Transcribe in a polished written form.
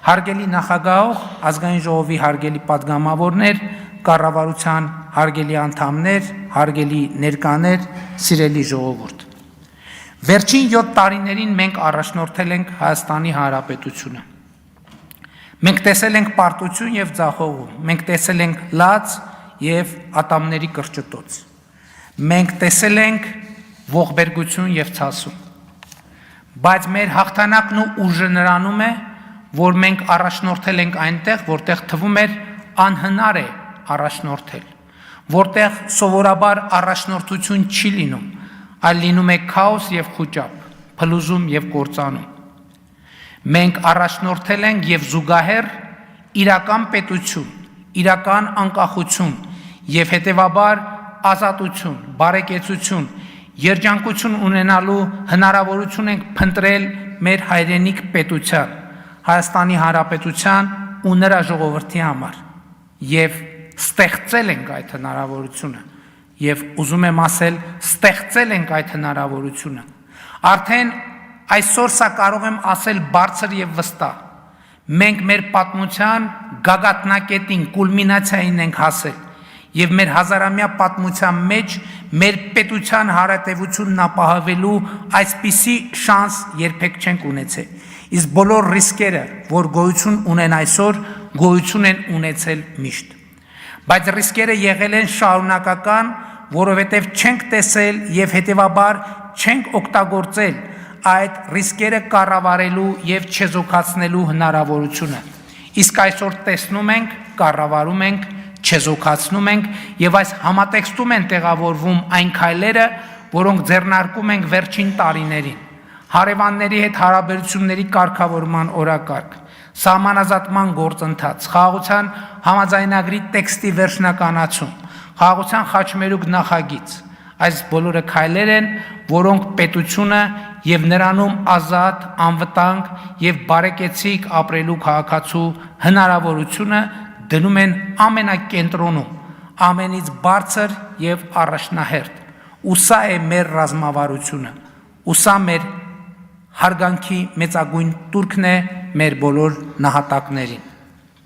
Հարգելի նախագահող, ազգային ժողովի հարգելի պատգամավորներ, կառավարության հարգելի անդամներ, հարգելի ներկաներ, սիրելի ժողովուրդ։ Վերջին 7 տարիներին մենք առաջնորդել ենք Հայաստանի Հանրապետությունը։ Մենք տեսել ենք պարտություն եւ ձախողում, մենք տեսել ենք լաց եւ ատամների կրճտոց։ Մենք տեսել ենք ողբերգություն եւ ցասում։ Բայց մեր հաղթանակն ու ուժը նրանում է, որ մենք առաջնորդել ենք այնտեղ, որտեղ թվում էր անհնար է առաջնորդել, որտեղ սովորաբար առաջնորդություն չի լինում, այլ լինում է քաոս եւ խուճապ, փլուզում եւ կործանում։ Մենք առաջնորդել ենք եւ զուգահեռ իրական պետություն, իրական անկախություն եւ հետեւաբար ազատություն, բարեկեցություն, երջանկություն ունենալու հնարավորություն ենք փնտրել մեր հայրենիք պետության, Հայաստանի Հանրապետության ու նրա ժողովրդի համար եւ ստեղծել ենք այդ հնարավորությունը եւ ուզում եմ ասել ստեղծել ենք այդ հնարավորությունը արդեն այսօր սա կարող եմ ասել բարձր եւ վստահ մենք մեր պատմության գագաթնակետին կուլմինացիային ենք հասել եւ մեր հազարամյա պատմության մեջ մեր պետության հարատեվությունն ապահովելու այսպիսի շանս երբեք չենք ունեցել իսկ բոլոր ռիսկերը, որ գոյություն ունեն այսօր, գոյություն են ունեցել միշտ։ Բայց ռիսկերը եղել են շարունակական, որովհետև չենք տեսել եւ հետեւաբար չենք օգտագործել այդ ռիսկերը կառավարելու եւ չեզոքացնելու հնարավորությունը։ Իսկ այսօր տեսնում ենք, կառավարում ենք, չեզոքացնում ենք եւ այս համատեքստում են տեղավորվում այն քայլերը, որոնք ձեռնարկում ենք վերջին տարիներին։ Հարևանների հետ հարաբերությունների կարգավորման օրակարգ, սահմանազատման գործընթաց, խաղաղության համաձայնագրի տեքստի վերջնականացում, խաղաղության խաչմերուկ նախագիծ, այս բոլորը քայլեր են, որոնք պետությունը եւ նրանում ազատ, անվտանգ եւ բարեկեցիկ ապրելու քաղաքացու հնարավորությունը դնում են ամենակենտրոնում, ամենից բարձր եւ առաջնահերթ։ Ու սա է մեր ռազմավարությունը, ու սա մեր հարգանքի մեծագույն տուրքն է մեր բոլոր նահատակներին։